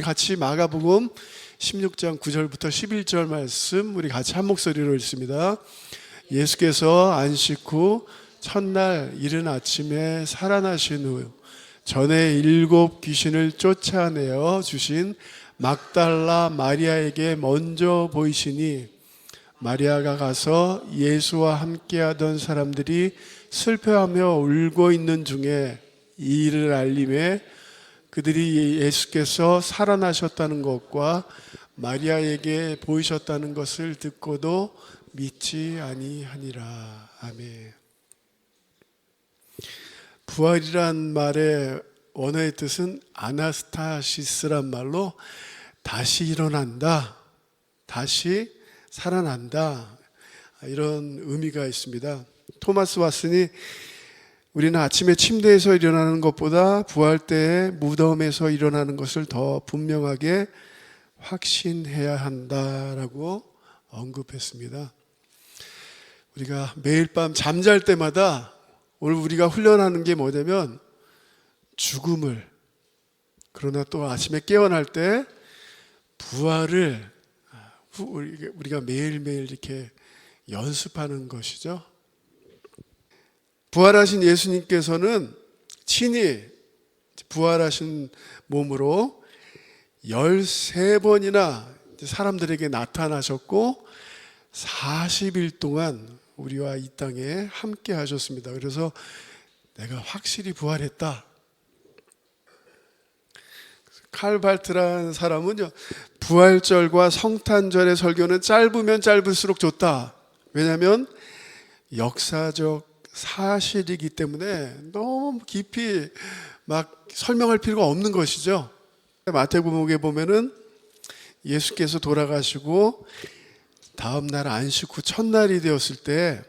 같이 마가복음 16장 9절부터 11절 말씀 우리 같이 한 목소리로 읽습니다. 예수께서 안식 후 첫날 이른 아침에 살아나신 후 전에 7 귀신을 쫓아내어 주신 막달라 마리아에게 먼저 보이시니 마리아가 가서 예수와 함께하던 사람들이 슬퍼하며 울고 있는 중에 이 일을 알림해 그들이 예수께서 살아나셨다는 것과 마리아에게 보이셨다는 것을 듣고도 믿지 아니하니라. 아멘. 부활이란 말의 원어의 뜻은 아나스타시스란 말로 다시 일어난다, 다시 살아난다, 이런 의미가 있습니다. 토마스 왓슨이 우리는 아침에 침대에서 일어나는 것보다 부활 때에 무덤에서 일어나는 것을 더 분명하게 확신해야 한다라고 언급했습니다. 우리가 매일 밤 잠잘 때마다 오늘 우리가 훈련하는 게 뭐냐면 죽음을, 그러나 또 아침에 깨어날 때 부활을 우리가 매일매일 이렇게 연습하는 것이죠. 부활하신 예수님께서는 친히 부활하신 몸으로 13번이나 사람들에게 나타나셨고 40일 동안 우리와 이 땅에 함께 하셨습니다. 그래서 내가 확실히 부활했다. 칼 발트라는 사람은요, 부활절과 성탄절의 설교는 짧으면 짧을수록 좋다. 왜냐하면 역사적 사실이기 때문에 너무 깊이 막 설명할 필요가 없는 것이죠. 마태복음에 보면은 예수께서 돌아가시고 다음 날 안식 후 첫날이 되었을 때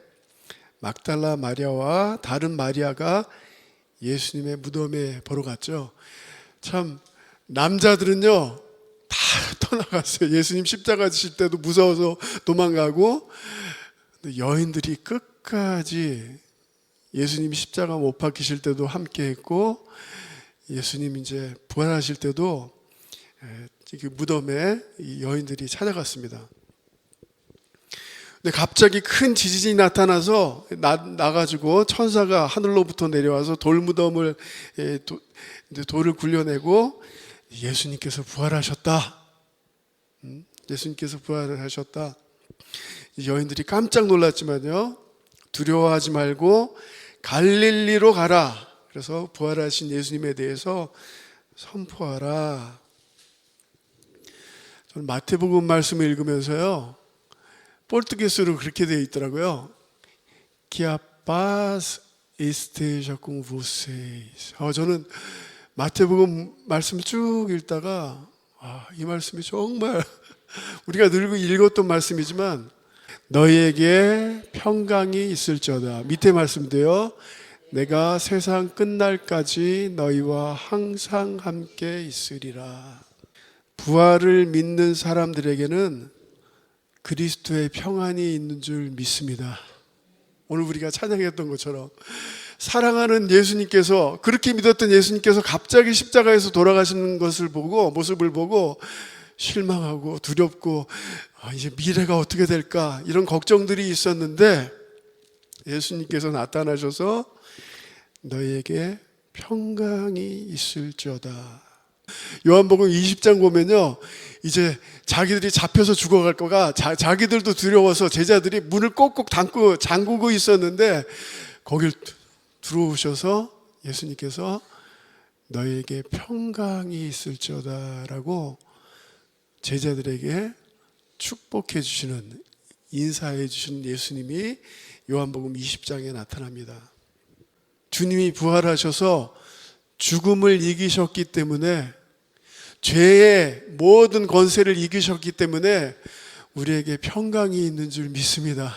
막달라 마리아와 다른 마리아가 예수님의 무덤에 보러 갔죠. 참 남자들은요 다 떠나갔어요. 예수님 십자가 지실 때도 무서워서 도망가고, 여인들이 끝까지 예수님 십자가 못 박히실 때도 함께 했고, 예수님 이제 부활하실 때도 무덤에 여인들이 찾아갔습니다. 근데 갑자기 큰 지진이 나타나서 나가지고 천사가 하늘로부터 내려와서 돌무덤을 돌을 굴려내고 예수님께서 부활하셨다. 예수님께서 부활을 하셨다. 여인들이 깜짝 놀랐지만요, 두려워하지 말고 갈릴리로 가라. 그래서 부활하신 예수님에 대해서 선포하라. 저는 마태복음 말씀을 읽으면서요, 포르투게스로 그렇게 되어 있더라고요. Que a paz esteja com vocês. 저는 마태복음 말씀을 쭉 읽다가 이 말씀이 정말 우리가 늘 읽었던 말씀이지만 너희에게 평강이 있을지어다. 밑에 말씀도요, 내가 세상 끝날까지 너희와 항상 함께 있으리라. 부활을 믿는 사람들에게는 그리스도의 평안이 있는 줄 믿습니다. 오늘 우리가 찬양했던 것처럼 사랑하는 예수님께서, 그렇게 믿었던 예수님께서 갑자기 십자가에서 돌아가시는 것을 보고, 모습을 보고 실망하고 두렵고 이제 미래가 어떻게 될까, 이런 걱정들이 있었는데 예수님께서 나타나셔서 너희에게 평강이 있을지어다. 요한복음 20장 보면요, 이제 자기들이 잡혀서 죽어갈 거가 자기들도 두려워서 제자들이 문을 꼭꼭 잠그고 있었는데 거길 들어오셔서 예수님께서 너희에게 평강이 있을지어다 라고 제자들에게 축복해 주시는, 인사해 주시는 예수님이 요한복음 20장에 나타납니다. 주님이 부활하셔서 죽음을 이기셨기 때문에, 죄의 모든 권세를 이기셨기 때문에 우리에게 평강이 있는 줄 믿습니다.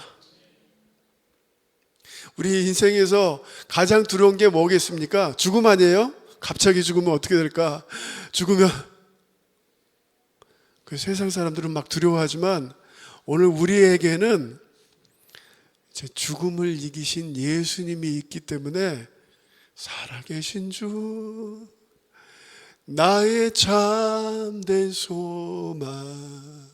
우리 인생에서 가장 두려운 게 뭐겠습니까? 죽음 아니에요? 갑자기 죽으면 어떻게 될까? 죽으면 그 세상 사람들은 막 두려워하지만 오늘 우리에게는 이제 죽음을 이기신 예수님이 있기 때문에 살아계신 주, 나의 참된 소망.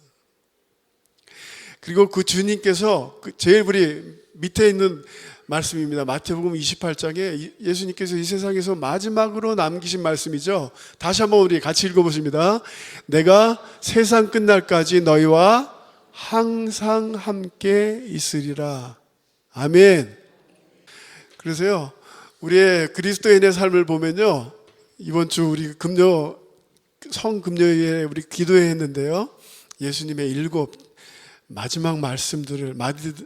그리고 그 주님께서 제일 우리 밑에 있는 말씀입니다. 마태복음 28장에 예수님께서 이 세상에서 마지막으로 남기신 말씀이죠. 다시 한번 우리 같이 읽어보십니다. 내가 세상 끝날까지 너희와 항상 함께 있으리라. 아멘. 그래서요, 우리의 그리스도인의 삶을 보면요, 이번 주 우리 성금요일에 우리 기도했는데요, 예수님의 7 마지막 말씀들을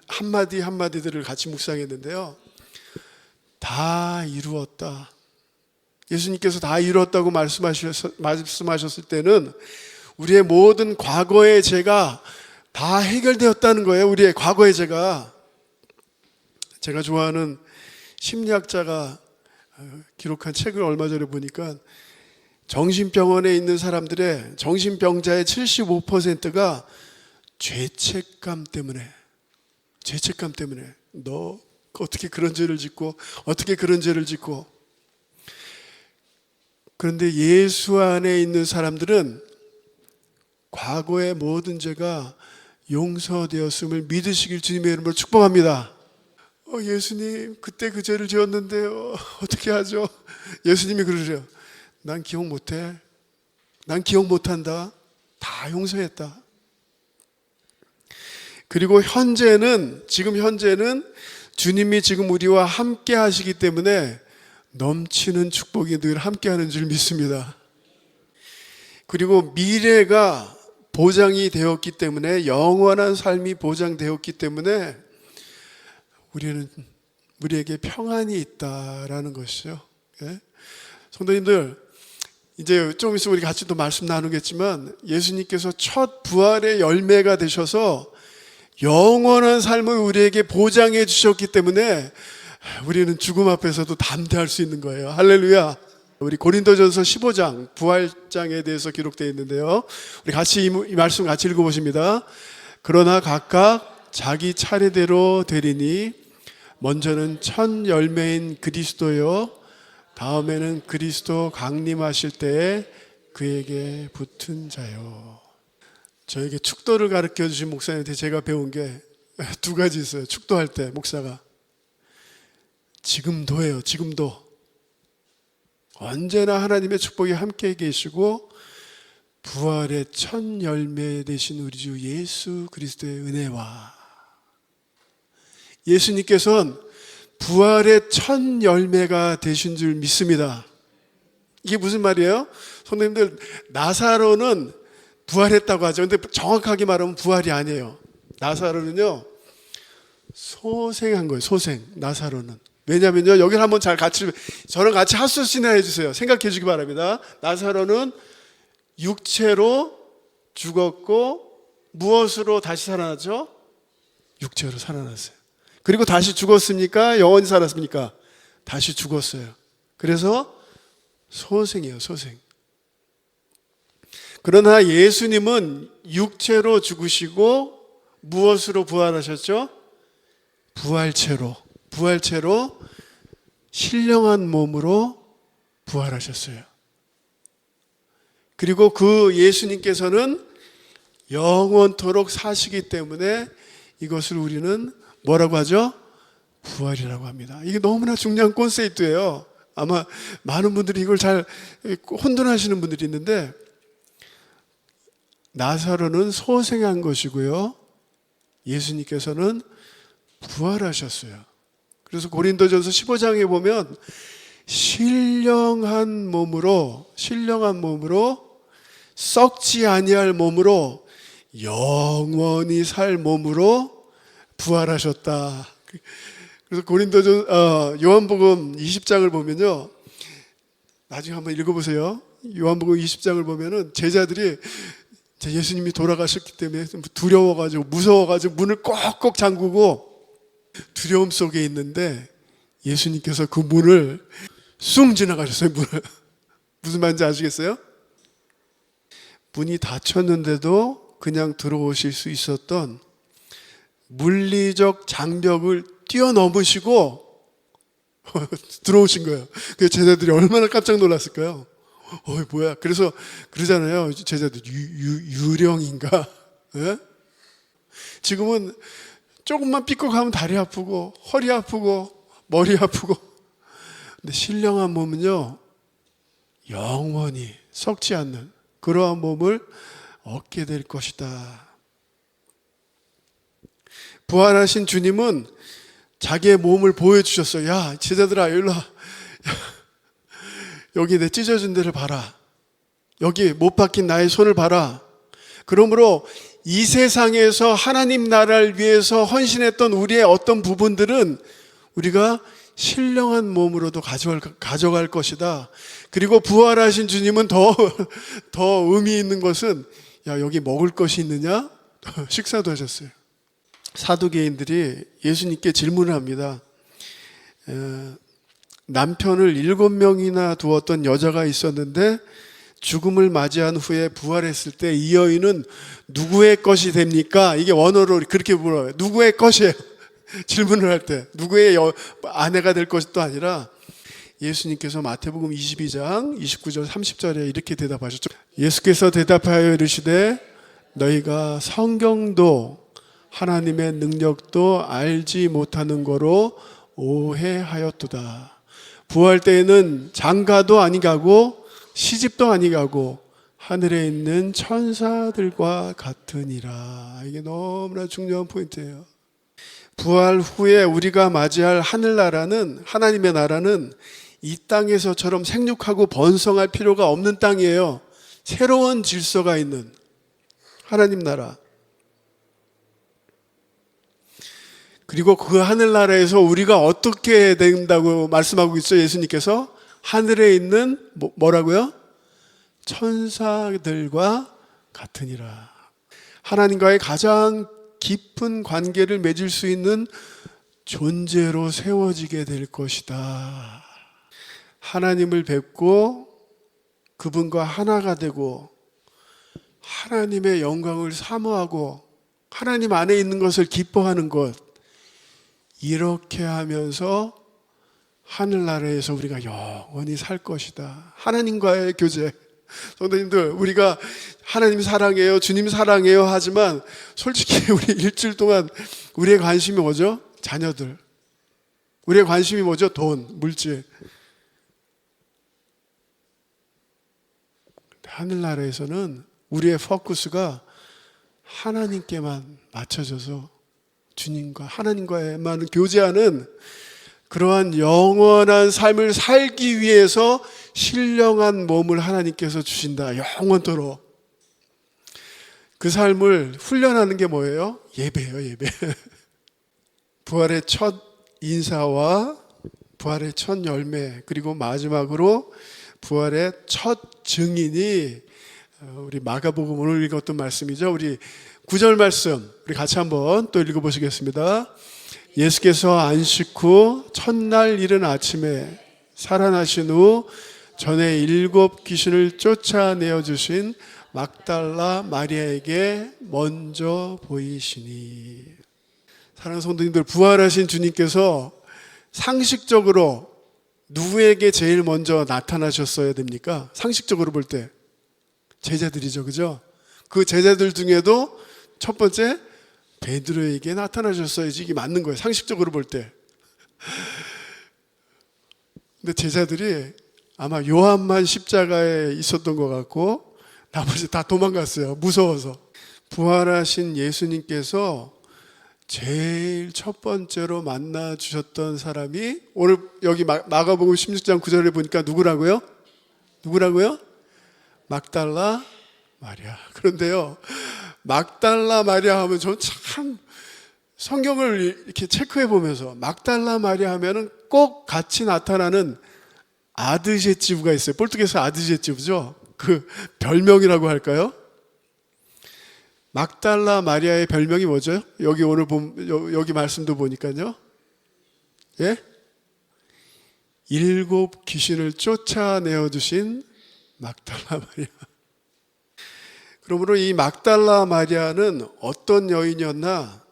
한마디 한마디들을 같이 묵상했는데요, 다 이루었다. 예수님께서 다 이루었다고 말씀하셨을 때는 우리의 모든 과거의 죄가 다 해결되었다는 거예요. 우리의 과거의 죄가. 제가 좋아하는 심리학자가 기록한 책을 얼마 전에 보니까 정신병원에 있는 사람들의 정신병자의 75%가 죄책감 때문에 너 어떻게 그런 죄를 짓고 어떻게 그런 죄를 짓고. 그런데 예수 안에 있는 사람들은 과거의 모든 죄가 용서되었음을 믿으시길 주님의 이름으로 축복합니다. 예수님, 그때 그 죄를 지었는데요, 어떻게 하죠? 예수님이 그러세요. 난 기억 못해. 난 기억 못한다. 다 용서했다. 그리고 지금 현재는 주님이 지금 우리와 함께 하시기 때문에 넘치는 축복이 늘 함께 하는 줄 믿습니다. 그리고 미래가 보장이 되었기 때문에, 영원한 삶이 보장되었기 때문에 우리에게 평안이 있다라는 것이죠. 예? 성도님들, 이제 좀 있으면 우리 같이 또 말씀 나누겠지만, 예수님께서 첫 부활의 열매가 되셔서 영원한 삶을 우리에게 보장해 주셨기 때문에 우리는 죽음 앞에서도 담대할 수 있는 거예요. 할렐루야. 우리 고린도전서 15장 부활장에 대해서 기록되어 있는데요, 우리 같이 이 말씀 같이 읽어보십니다. 그러나 각각 자기 차례대로 되리니 먼저는 첫 열매인 그리스도요, 다음에는 그리스도 강림하실 때에 그에게 붙은 자요. 저에게 축도를 가르쳐 주신 목사님한테 제가 배운 게 2가지 있어요. 축도할 때 목사가 지금도예요. 지금도 언제나 하나님의 축복이 함께 계시고 부활의 첫 열매 되신 우리 주 예수 그리스도의 은혜와, 예수님께서는 부활의 첫 열매가 되신 줄 믿습니다. 이게 무슨 말이에요? 선생님들, 나사로는 부활했다고 하죠. 근데 정확하게 말하면 부활이 아니에요. 나사로는요, 소생한 거예요. 소생. 나사로는. 왜냐면요, 여기를 한번 저랑 같이 핫소시나 해주세요. 생각해 주기 바랍니다. 나사로는 육체로 죽었고 무엇으로 다시 살아났죠? 육체로 살아났어요. 그리고 다시 죽었습니까? 영원히 살았습니까? 다시 죽었어요. 그래서 소생이에요. 소생. 그러나 예수님은 육체로 죽으시고 무엇으로 부활하셨죠? 부활체로 신령한 몸으로 부활하셨어요. 그리고 그 예수님께서는 영원토록 사시기 때문에 이것을 우리는 뭐라고 하죠? 부활이라고 합니다. 이게 너무나 중요한 콘셉트예요. 아마 많은 분들이 이걸 잘 혼돈하시는 분들이 있는데, 나사로는 소생한 것이고요, 예수님께서는 부활하셨어요. 그래서 고린도전서 15장에 보면 신령한 몸으로 썩지 아니할 몸으로 영원히 살 몸으로 부활하셨다. 그래서 요한복음 20장을 보면요, 나중에 한번 읽어보세요. 요한복음 20장을 보면은 제자들이 예수님이 돌아가셨기 때문에 두려워가지고 무서워가지고 문을 꼭꼭 잠그고 두려움 속에 있는데, 예수님께서 그 문을 쑥 지나가셨어요. 무슨 말인지 아시겠어요? 문이 닫혔는데도 그냥 들어오실 수 있었던 물리적 장벽을 뛰어넘으시고 들어오신 거예요. 그 제자들이 얼마나 깜짝 놀랐을까요? 뭐야. 그래서 그러잖아요. 제자들 유령인가? 예? 지금은 조금만 삐걱하면 다리 아프고 허리 아프고 머리 아프고. 근데 신령한 몸은요, 영원히 썩지 않는 그러한 몸을 얻게 될 것이다. 부활하신 주님은 자기의 몸을 보여주셨어요. 야, 제자들아, 일로 와. 여기 내 찢어진 데를 봐라. 여기 못 박힌 나의 손을 봐라. 그러므로 이 세상에서 하나님 나라를 위해서 헌신했던 우리의 어떤 부분들은 우리가 신령한 몸으로도 가져갈 것이다. 그리고 부활하신 주님은 더 의미 있는 것은, 야, 여기 먹을 것이 있느냐? 식사도 하셨어요. 사두개인들이 예수님께 질문을 합니다. 남편을 7명이나 두었던 여자가 있었는데 죽음을 맞이한 후에 부활했을 때 이 여인은 누구의 것이 됩니까? 이게 원어로 그렇게 물어요. 누구의 것이에요? 질문을 할 때 누구의 아내가 될 것도 아니라 예수님께서 마태복음 22장 29절 30절에 이렇게 대답하셨죠. 예수께서 대답하여 이르시되 너희가 성경도 하나님의 능력도 알지 못하는 거로 오해하였도다. 부활 때에는 장가도 아니 가고 시집도 아니 가고 하늘에 있는 천사들과 같으니라. 이게 너무나 중요한 포인트예요. 부활 후에 우리가 맞이할 하늘나라는, 하나님의 나라는 이 땅에서처럼 생육하고 번성할 필요가 없는 땅이에요. 새로운 질서가 있는 하나님 나라. 그리고 그 하늘나라에서 우리가 어떻게 된다고 말씀하고 있어요, 예수님께서? 하늘에 있는 뭐라고요? 천사들과 같으니라. 하나님과의 가장 깊은 관계를 맺을 수 있는 존재로 세워지게 될 것이다. 하나님을 뵙고 그분과 하나가 되고 하나님의 영광을 사모하고 하나님 안에 있는 것을 기뻐하는 것, 이렇게 하면서 하늘나라에서 우리가 영원히 살 것이다. 하나님과의 교제. 성도님들, 우리가 하나님 사랑해요, 주님 사랑해요 하지만 솔직히 우리 일주일 동안 우리의 관심이 뭐죠? 자녀들. 우리의 관심이 뭐죠? 돈, 물질. 하늘나라에서는 우리의 포커스가 하나님께만 맞춰져서 주님과 하나님과만 교제하는 그러한 영원한 삶을 살기 위해서 신령한 몸을 하나님께서 주신다. 영원토록. 그 삶을 훈련하는 게 뭐예요? 예배예요, 예배. 부활의 첫 인사와 부활의 첫 열매, 그리고 마지막으로 부활의 첫 증인이 우리 마가복음 오늘 읽었던 말씀이죠. 우리 9절 말씀 우리 같이 한번 또 읽어보시겠습니다. 예수께서 안식 후 첫날 이른 아침에 살아나신 후 전에 7 귀신을 쫓아내어 주신 막달라 마리아에게 먼저 보이시니. 사랑하는 성도님들, 부활하신 주님께서 상식적으로 누구에게 제일 먼저 나타나셨어야 됩니까? 상식적으로 볼 때 제자들이죠, 그죠? 그 제자들 중에도 첫 번째 베드로에게 나타나셨어야지 이게 맞는 거예요, 상식적으로 볼 때. 근데 제자들이 아마 요한만 십자가에 있었던 것 같고 나머지 다 도망갔어요, 무서워서. 부활하신 예수님께서 제일 첫 번째로 만나 주셨던 사람이 오늘 여기 마가복음 16장 9절에 보니까 누구라고요? 막달라 마리아. 그런데요, 막달라 마리아 하면 저는 참 성경을 이렇게 체크해 보면서 막달라 마리아 하면은 꼭 같이 나타나는 아드제티브가 있어요. 포르투게스 아드제티브죠. 그 별명이라고 할까요? 막달라 마리아의 별명이 뭐죠? 여기 오늘 여기 말씀도 보니까요. 예? 7 귀신을 쫓아내어 주신 막달라 마리아. 그러므로 이 막달라 마리아는 어떤 여인이었나?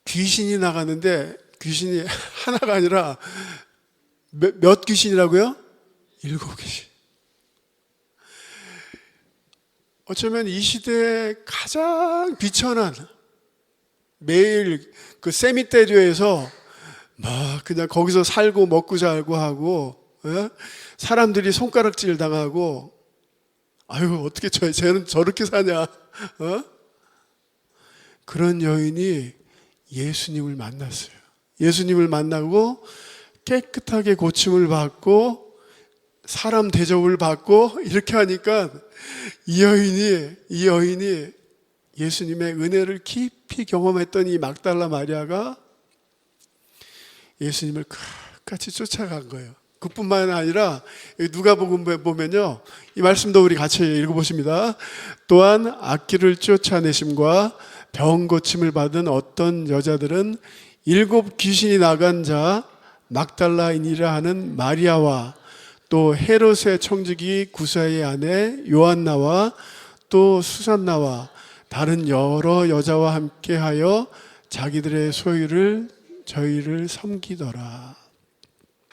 귀신이 나가는데 귀신이 하나가 아니라 몇 귀신이라고요? 7 귀신. 어쩌면 이 시대에 가장 비천한, 매일 그 세미테리오에서 막 그냥 거기서 살고 먹고 살고 하고, 예? 사람들이 손가락질 당하고, 아유 어떻게 쟤는 저렇게 사냐, 어? 그런 여인이 예수님을 만났어요. 예수님을 만나고 깨끗하게 고침을 받고 사람 대접을 받고 이렇게 하니까 이 여인이 예수님의 은혜를 깊이 경험했던 이 막달라 마리아가 예수님을 끝까지 쫓아간 거예요. 그뿐만 아니라 누가복음 보면요, 이 말씀도 우리 같이 읽어보십니다. 또한 악기를 쫓아내심과 병 고침을 받은 어떤 여자들은 7 귀신이 나간 자 막달라인이라 하는 마리아와 또 헤롯의 청지기 구사의 아내 요한나와 또 수산나와 다른 여러 여자와 함께하여 자기들의 소유를 저희를 섬기더라.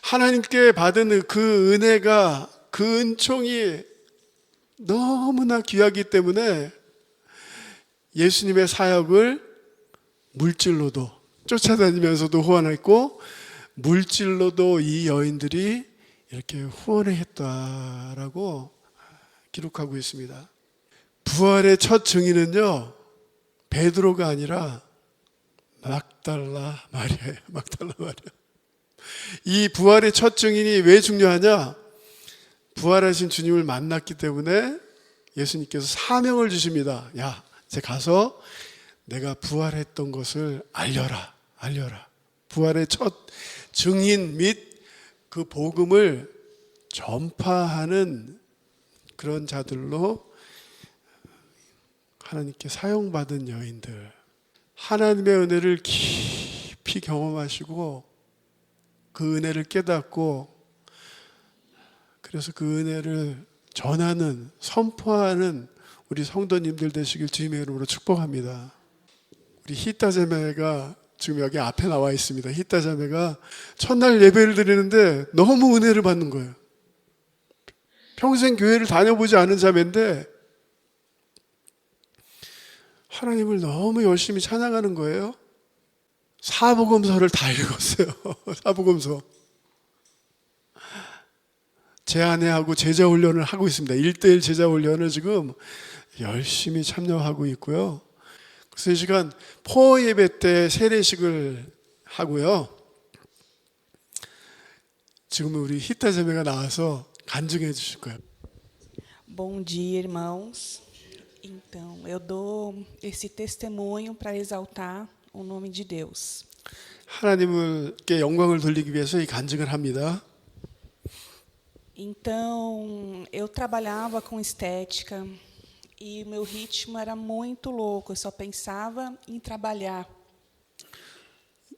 하나님께 받은 그 은혜가, 그 은총이 너무나 귀하기 때문에 예수님의 사역을 물질로도 쫓아다니면서도 후원했고, 물질로도 이 여인들이 이렇게 후원을 했다라고 기록하고 있습니다. 부활의 첫 증인은요, 베드로가 아니라 막달라 마리아예요. 막달라 마리아. 이 부활의 첫 증인이 왜 중요하냐? 부활하신 주님을 만났기 때문에 예수님께서 사명을 주십니다. 야, 이제 가서 내가 부활했던 것을 알려라. 부활의 첫 증인 및 그 복음을 전파하는 그런 자들로 하나님께 사용받은 여인들, 하나님의 은혜를 깊이 경험하시고 그 은혜를 깨닫고 그래서 그 은혜를 전하는, 선포하는 우리 성도님들 되시길 주님의 이름으로 축복합니다. 우리 히타 자매가 지금 여기 앞에 나와 있습니다. 히타 자매가 첫날 예배를 드리는데 너무 은혜를 받는 거예요. 평생 교회를 다녀보지 않은 자매인데 하나님을 너무 열심히 찬양하는 거예요. 사복음서를 다 읽었어요. 사복음서. 제 아내하고 제자 훈련을 하고 있습니다. 1:1 제자 훈련을 지금 열심히 참여하고 있고요. 그래서 이 시간 포 예배 때 세례식을 하고요. 지금 우리 히타 자매가 나와서 간증해 주실 거예요. Bom dia, irmãos. Então, eu dou esse testemunho para exaltar o nome de Deus. 하나님께 영광을 돌리기 위해서 이 간증을 합니다. Então, eu trabalhava com estética e meu ritmo era muito louco. Eu só pensava em trabalhar.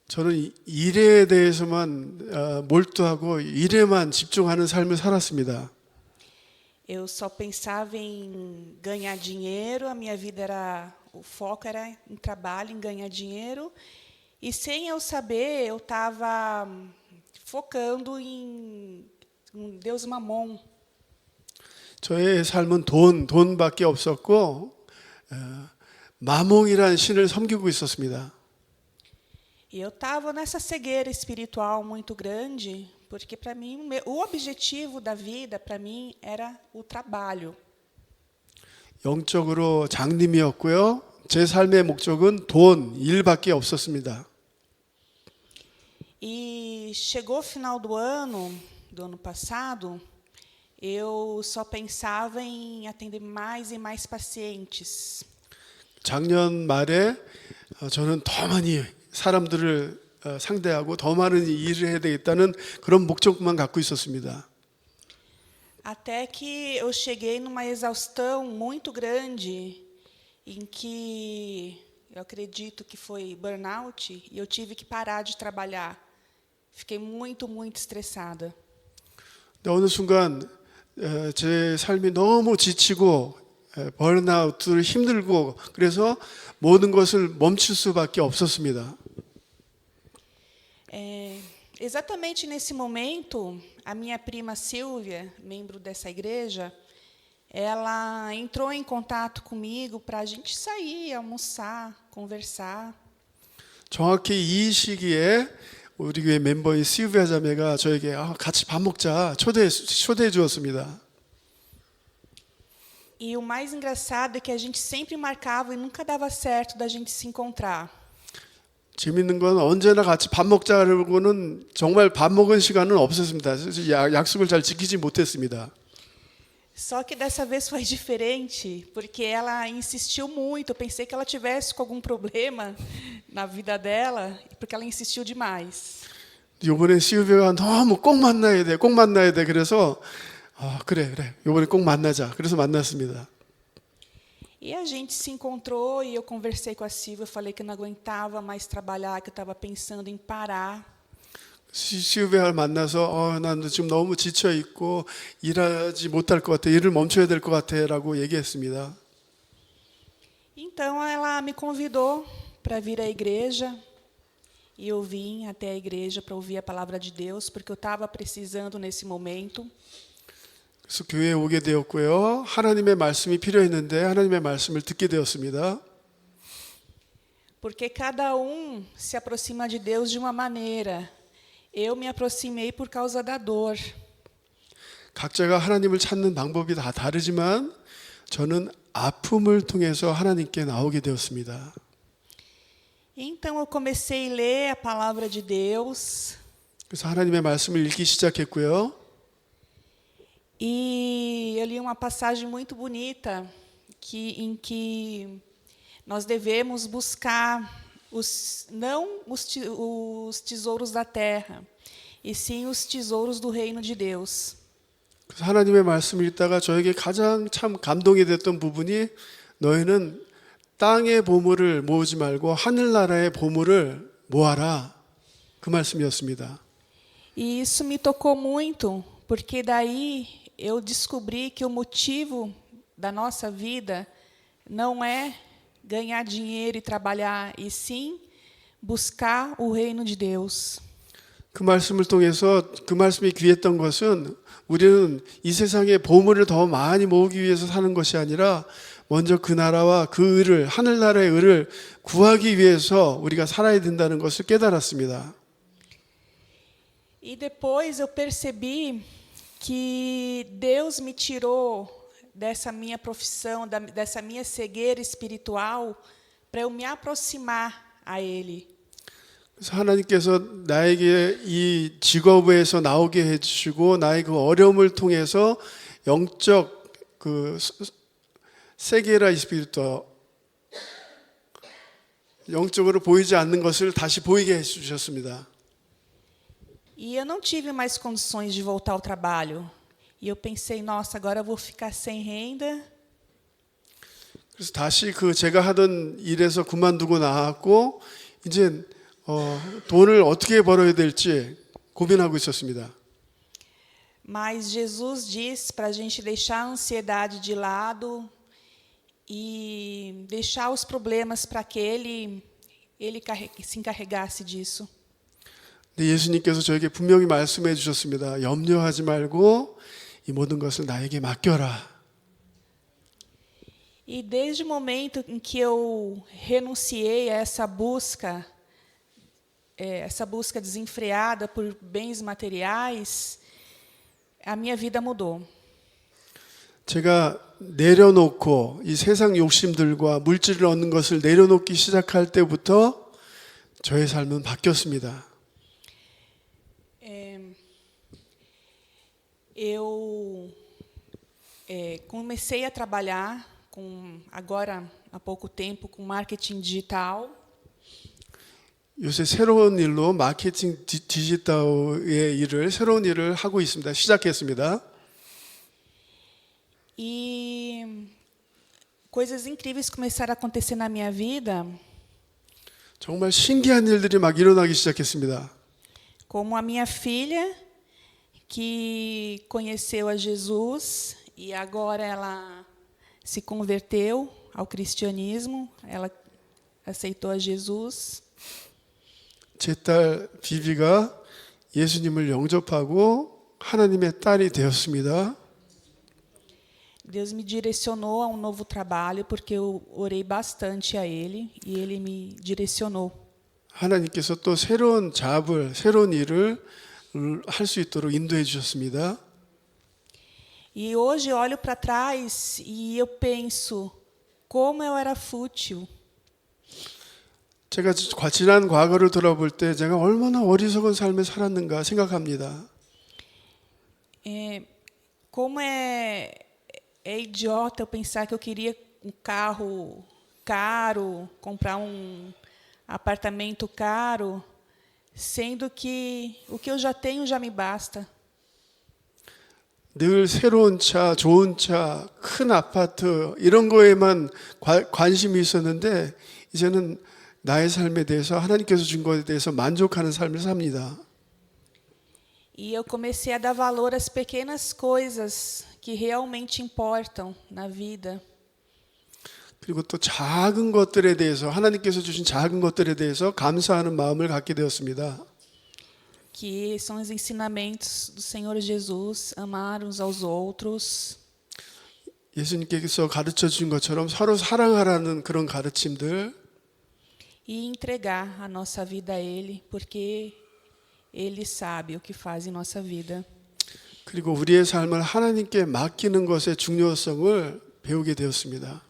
저는 일에 대해서만 몰두하고 일에만 집중하는 삶을 살았습니다. Eu só pensava em ganhar dinheiro. A minha vida era, o foco era em trabalho, em ganhar dinheiro. E sem eu saber, eu estava focando em Deus Mamon. 저의 삶은 돈밖에 없었고 마몽이라는 신을 섬기고 있었습니다. E eu estava nessa cegueira espiritual muito grande, porque para mim o objetivo da vida para mim era o trabalho. 영적으로 장님이었고요. 제 삶의 목적은 돈, 일밖에 없었습니다. E chegou o final do ano passado, eu só pensava em atender mais e mais pacientes. 작년 말에 저는 더 많이 사람들을 상대하고 더 많은 일을 해야 되겠다는 그런 목적만 갖고 있었습니다. Até que eu cheguei numa exaustão muito grande, em que eu acredito que foi burnout, e eu tive que parar de trabalhar. Fiquei muito estressada. 어느 순간 제 삶이 너무 지치고 번아웃을 힘들고 그래서 모든 것을 멈출 수밖에 없었습니다. Exatamente nesse momento, a minha prima Silvia, membro dessa igreja, ela entrou em contato comigo para a gente sair, almoçar, conversar. 정확히 이 시기에 우리 교회 멤버인 시우비아 자매가 저에게 같이 밥 먹자 초대해 주었습니다. E o mais engraçado é que a gente sempre marcava e nunca dava certo da gente se encontrar. 재밌는 건 언제나 같이 밥 먹자 그러고는 정말 밥 먹은 시간은 없었습니다. 약속을 잘 지키지 못했습니다. Só que dessa vez foi diferente, porque ela insistiu muito. Eu pensei que ela tivesse com algum problema na vida dela, porque ela insistiu demais. 이번에 시우비가 너무 꼭 만나야 돼. 그래서 그래. 이번에 꼭 만나자. 그래서 만났습니다. E a gente se encontrou e eu conversei com a Silvia. Eu falei que não aguentava mais trabalhar, que eu estava pensando em parar. 시우비아를 만나서 난 지금 너무 지쳐 있고 일하지 못할 것 같아. 일을 멈춰야 될 것 같아라고 얘기했습니다. Então ela me convidou para vir à igreja e eu vim até a igreja para ouvir a palavra de Deus, porque eu estava precisando nesse momento. 그래서 교회에 오게 되었고요. 하나님의 말씀이 필요했는데 하나님의 말씀을 듣게 되었습니다. Porque cada se aproxima de Deus de uma maneira. Eu me aproximei por causa da dor. 각자가 하나님을 찾는 방법이 다 다르지만 저는 아픔을 통해서 하나님께 나오게 되었습니다. Então eu comecei a ler a palavra de Deus. 그래서 하나님의 말씀을 읽기 시작했고요. E eu li uma passagem muito bonita em que nós devemos buscar não os tesouros da terra, e sim os tesouros do reino de Deus. 그래서 하나님의 말씀을 읽다가 저에게 가장 참 감동이 됐던 부분이 너희는 땅의 보물을 모으지 말고 하늘나라의 보물을 모아라. 그 말씀이었습니다. E isso me tocou muito, porque daí eu descobri que o motivo da nossa vida não é ganhar dinheiro e trabalhar, e sim buscar o reino de Deus. 그 말씀을 통해서 그 말씀이 귀했던 것은 우리는 이 세상의 보물을 더 많이 모으기 위해서 사는 것이 아니라 먼저 그 나라와 그 의를 하늘나라의 의를 구하기 위해서 우리가 살아야 된다는 것을 깨달았습니다. E depois eu percebi que Deus me tirou dessa minha profissão, dessa minha cegueira espiritual, para eu me aproximar a Ele. 그래서 하나님께서 나에게 이 직업에서 나오게 해주시고 나의 그 어려움을 통해서 영적 그 세계라 이스피리토 영적으로 보이지 않는 것을 다시 보이게 해주셨습니다. E eu não tive mais condições de voltar ao trabalho. E eu pensei, nossa, agora eu vou ficar sem renda. 그래서 다시 그 제가 하던 일에서 그만두고 나왔고 이제 돈을 어떻게 벌어야 될지 고민하고 있었습니다. Mas Jesus diz para a gente deixar a ansiedade de lado e deixar os problemas para que Ele se encarregasse disso. 근데 예수님께서 저에게 분명히 말씀해 주셨습니다. 염려하지 말고 이 모든 것을 나에게 맡겨라. E desde o momento em que eu renunciei a essa busca desenfreada por bens materiais, a minha vida mudou. 제가 내려놓고 이 세상 욕심들과 물질을 얻는 것을 내려놓기 시작할 때부터 저의 삶은 바뀌었습니다. Eu comecei a trabalhar agora há pouco tempo com marketing digital. 요새 새로운 일로 마케팅 디지털의 새로운 일을 하고 있습니다. 시작했습니다. E coisas incríveis começaram a acontecer na minha vida. 정말 신기한 일들이 막 일어나기 시작했습니다. Como a minha filha, que conheceu a Jesus e agora ela se converteu ao cristianismo, ela aceitou a Jesus. 제 딸 비비가 예수님을 영접하고 하나님의 딸이 되었습니다. Deus me direcionou a um novo trabalho porque eu orei bastante a Ele e Ele me direcionou. 하나님께서 또 새로운 잡을, 새로운 일을 할 수 있도록 인도해 주셨습니다. E hoje eu olho para trás e eu penso como eu era fútil. 제가 지난 과거를 돌아볼 때 제가 얼마나 어리석은 삶을 살았는가 생각합니다. Como é idiota eu pensar que eu queria um carro caro, comprar um apartamento caro, sendo que o que eu já tenho já me basta. 늘 새로운 차, 좋은 차, 큰 아파트 이런 거에만 관심이 있었는데 이제는 나의 삶에 대해서 하나님께서 준 것에 대해서 만족하는 삶을 삽니다. E eu comecei a dar valor às pequenas coisas que realmente importam na vida. 그리고 또 작은 것들에 대해서 하나님께서 주신 작은 것들에 대해서 감사하는 마음을 갖게 되었습니다. Que são os ensinamentos do Senhor Jesus, amar uns aos outros. 예수님께서 가르쳐 주신 것처럼 서로 사랑하라는 그런 가르침들, E entregar a nossa vida a Ele, porque Ele sabe o que faz em nossa vida. 그리고 우리의 삶을 하나님께 맡기는 것의 중요성을 배우게 되었습니다.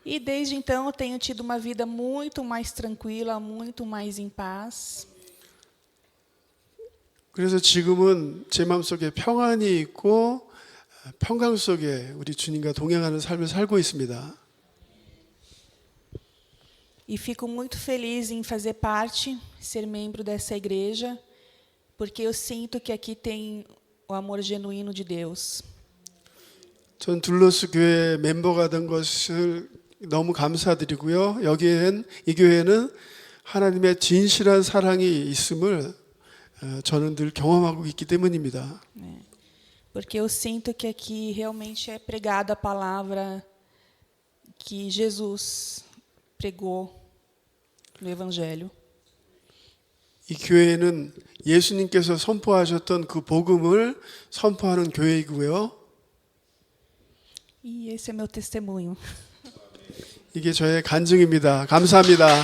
E desde então eu tenho tido uma vida muito mais tranquila, muito mais em paz. 그래서 지금은 제 마음속에 평안이 있고 평강 속에 우리 주님과 동행하는 삶을 살고 있습니다. E fico muito feliz em fazer parte, ser membro dessa igreja, porque eu sinto que aqui tem o amor genuíno de Deus. 전 둘로스 교회 멤버가 된 것을 너무 감사드리고요. 이 교회는 하나님의 진실한 사랑이 있음을 저는 늘 경험하고 있기 때문입니다. Porque eu sinto que aqui realmente é pregada a palavra que Jesus pregou no Evangelho. 이 교회는 예수님께서 선포하셨던 그 복음을 선포하는 교회이고요. E esse é meu testemunho. 이게 저의 간증입니다. 감사합니다.